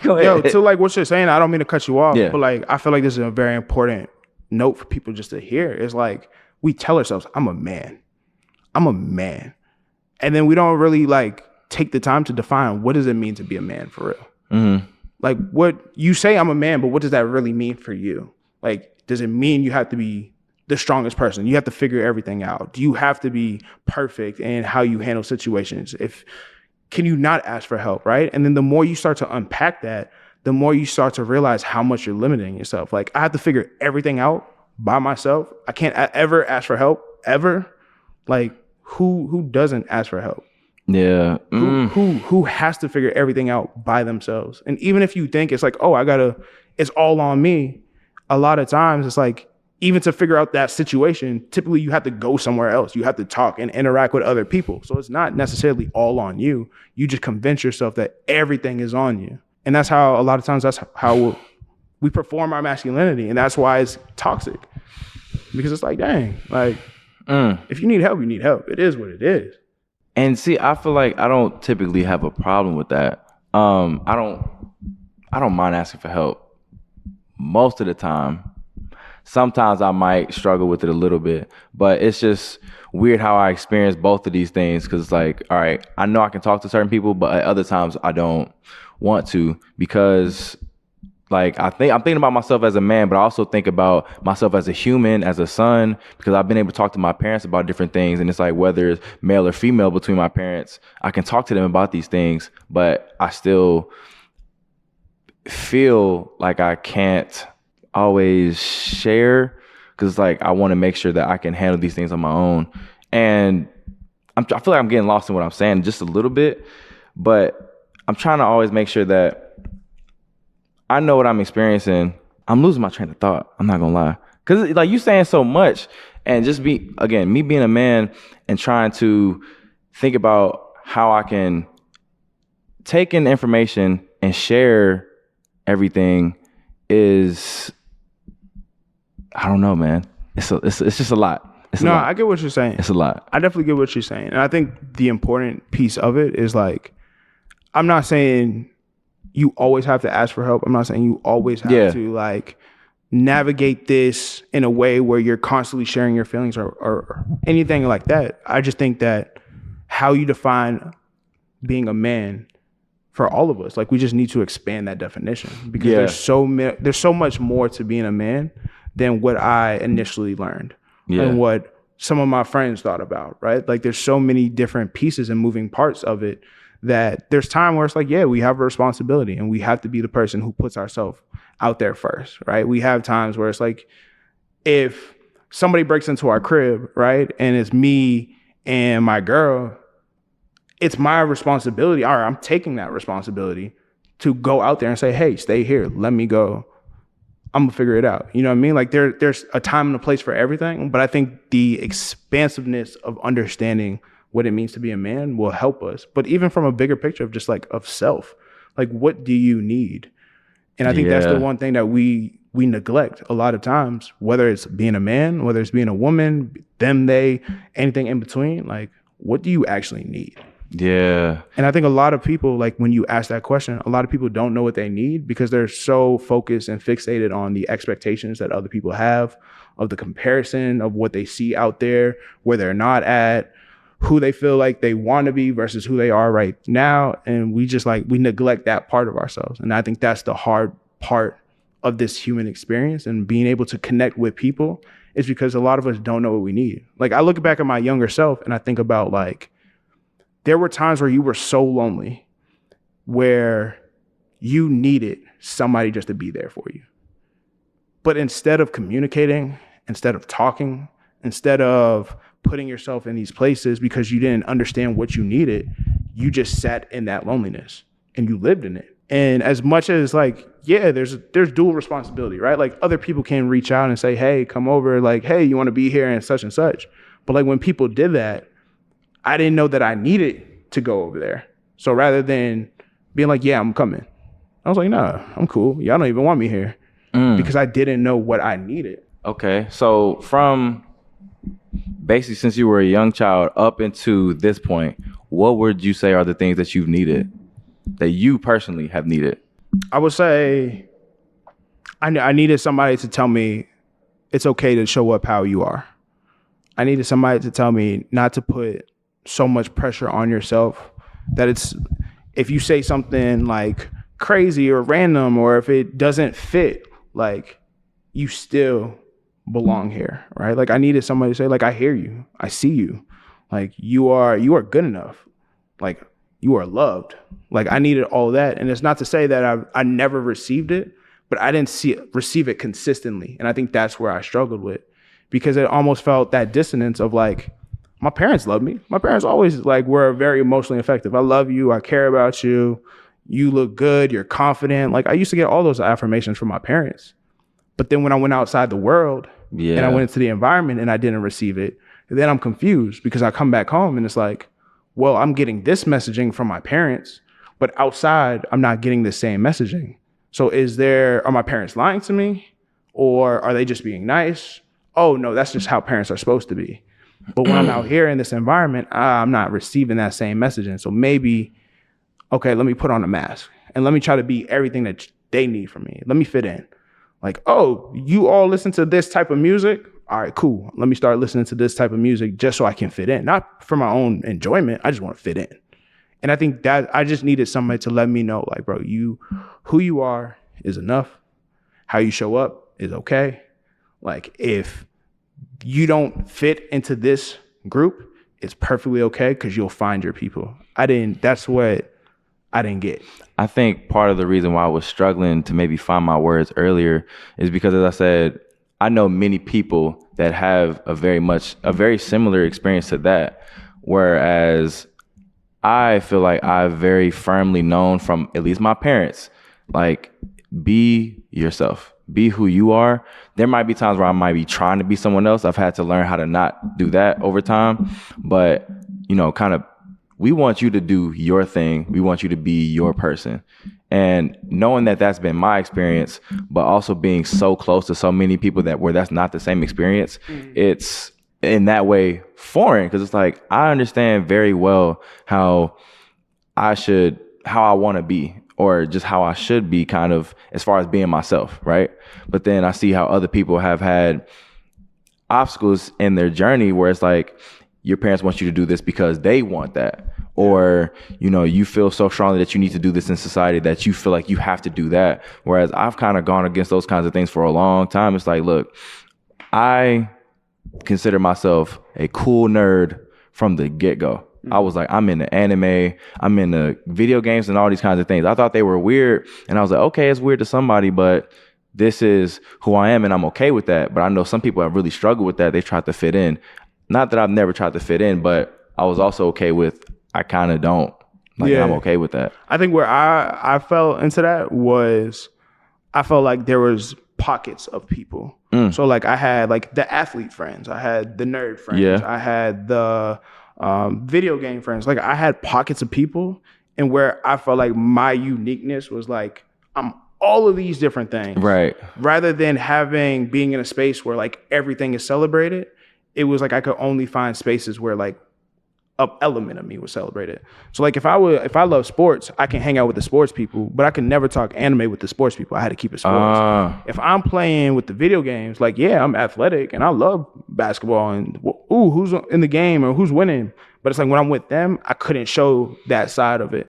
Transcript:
Go Yo, ahead. to like what you're saying, I don't mean to cut you off, Yeah. but like I feel like this is a very important note for people just to hear. It's like we tell ourselves, I'm a man. I'm a man. And then we don't really like take the time to define what does it mean to be a man for real. Mm-hmm. Like what you say I'm a man, but what does that really mean for you? Like, does it mean you have to be the strongest person? You have to figure everything out. Do you have to be perfect in how you handle situations? If can you not ask for help, right? And then the more you start to unpack that, the more you start to realize how much you're limiting yourself. Like I have to figure everything out by myself. I can't ever ask for help ever. Like who doesn't ask for help? Yeah. Who has to figure everything out by themselves? And even if you think it's like, oh, it's all on me. A lot of times it's like, even to figure out that situation, typically you have to go somewhere else. You have to talk and interact with other people. So it's not necessarily all on you. You just convince yourself that everything is on you. And that's how a lot of times that's how we perform our masculinity. And that's why it's toxic. Because it's like, dang, like if you need help, you need help. It is what it is. And see, I feel like I don't typically have a problem with that. I don't mind asking for help most of the time. Sometimes I might struggle with it a little bit, but it's just weird how I experience both of these things. Because it's like, all right, I know I can talk to certain people, but at other times I don't want to, because like I'm thinking about myself as a man, but I also think about myself as a human, as a son, because I've been able to talk to my parents about different things. And it's like, whether it's male or female between my parents, I can talk to them about these things, but I still feel like I can't always share, because like I want to make sure that I can handle these things on my own. And I feel like I'm getting lost in what I'm saying just a little bit, but I'm trying to always make sure that I know what I'm experiencing. I'm losing my train of thought. I'm not gonna lie, because like you saying so much, and just me being a man and trying to think about how I can take in information and share everything is, I don't know, man. It's just a lot. It's a lot. I get what you're saying. It's a lot. I definitely get what you're saying. And I think the important piece of it is like, I'm not saying you always have to ask for help. I'm not saying you always have to like navigate this in a way where you're constantly sharing your feelings or anything like that. I just think that how you define being a man for all of us, like we just need to expand that definition, because there's so much more to being a man than what I initially learned and what some of my friends thought about, right? Like there's so many different pieces and moving parts of it that there's time where it's like, yeah, we have a responsibility and we have to be the person who puts ourselves out there first, right? We have times where it's like, if somebody breaks into our crib, right, and it's me and my girl, it's my responsibility. All right, I'm taking that responsibility to go out there and say, hey, stay here, let me go. I'm gonna figure it out. You know what I mean? Like there's a time and a place for everything, but I think the expansiveness of understanding what it means to be a man will help us. But even from a bigger picture of just like of self, like what do you need? And I think that's the one thing that we neglect a lot of times, whether it's being a man, whether it's being a woman, them, they, anything in between. Like, what do you actually need? Yeah. And I think a lot of people, like when you ask that question, a lot of people don't know what they need because they're so focused and fixated on the expectations that other people have, of the comparison of what they see out there, where they're not at, who they feel like they want to be versus who they are right now. And we just like, we neglect that part of ourselves. And I think that's the hard part of this human experience, and being able to connect with people is because a lot of us don't know what we need. Like I look back at my younger self and I think about like, there were times where you were so lonely where you needed somebody just to be there for you. But instead of communicating, instead of talking, instead of putting yourself in these places because you didn't understand what you needed, you just sat in that loneliness and you lived in it. And as much as like, yeah, there's dual responsibility, right? Like other people can reach out and say, hey, come over, like, hey, you want to be here and such. But like when people did that, I didn't know that I needed to go over there. So rather than being like, yeah, I'm coming, I was like, nah, I'm cool. Y'all don't even want me here because I didn't know what I needed. Okay. So from basically since you were a young child up into this point, what would you say are the things that you've needed? that you personally have needed? I would say I needed somebody to tell me it's okay to show up how you are. I needed somebody to tell me not to put so much pressure on yourself that it's, if you say something like crazy or random, or if it doesn't fit, like, you still belong here, right? Like, I needed somebody to say, like, I hear you, I see you, like, you are good enough, like, you are loved. Like, I needed all that. And it's not to say that I never received it, but I didn't receive it consistently. And I think that's where I struggled with, because it almost felt that dissonance of like, my parents love me. My parents always like were very emotionally effective. I love you. I care about you. You look good. You're confident. Like, I used to get all those affirmations from my parents. But then when I went outside the world and I went into the environment and I didn't receive it, then I'm confused, because I come back home and it's like, well, I'm getting this messaging from my parents, but outside I'm not getting the same messaging. So are my parents lying to me, or are they just being nice? Oh no, that's just how parents are supposed to be. But when I'm out here in this environment, I'm not receiving that same messaging. So maybe, okay, let me put on a mask and let me try to be everything that they need from me. Let me fit in. Like, oh, you all listen to this type of music? All right, cool. Let me start listening to this type of music just so I can fit in. Not for my own enjoyment. I just want to fit in. And I think that I just needed somebody to let me know, like, bro, who you are is enough. How you show up is okay. Like, if you don't fit into this group, it's perfectly okay, because you'll find your people. That's what I didn't get. I think part of the reason why I was struggling to maybe find my words earlier is because, as I said, I know many people that have a very similar experience to that. Whereas I feel like I've very firmly known from at least my parents, like, be yourself, be who you are. There might be times where I might be trying to be someone else. I've had to learn how to not do that over time. But, we want you to do your thing. We want you to be your person. And knowing that that's been my experience, but also being so close to so many people where that's not the same experience, it's in that way foreign, because it's like, I understand very well how I want to be, or just how I should be, kind of, as far as being myself, right? But then I see how other people have had obstacles in their journey where it's like, your parents want you to do this because they want that. Or, you feel so strongly that you need to do this in society that you feel like you have to do that. Whereas I've kind of gone against those kinds of things for a long time. It's like, look, I consider myself a cool nerd from the get-go. I was like, I'm into anime, I'm into video games and all these kinds of things. I thought they were weird. And I was like, okay, it's weird to somebody, but this is who I am and I'm okay with that. But I know some people have really struggled with that. They tried to fit in. Not that I've never tried to fit in, but I was also okay with, I kind of don't. I'm okay with that. I think where I fell into that was, I felt like there was pockets of people. So like, I had like the athlete friends, I had the nerd friends, I had the video game friends. Like, I had pockets of people, and where I felt like my uniqueness was like, I'm all of these different things. Right. Rather than being in a space where like everything is celebrated, it was like I could only find spaces where like an element of me was celebrated. So like, if I love sports, I can hang out with the sports people, but I can never talk anime with the sports people. I had to keep it sports. If I'm playing with the video games, like, yeah, I'm athletic and I love basketball and who's in the game or who's winning. But it's like, when I'm with them, I couldn't show that side of it.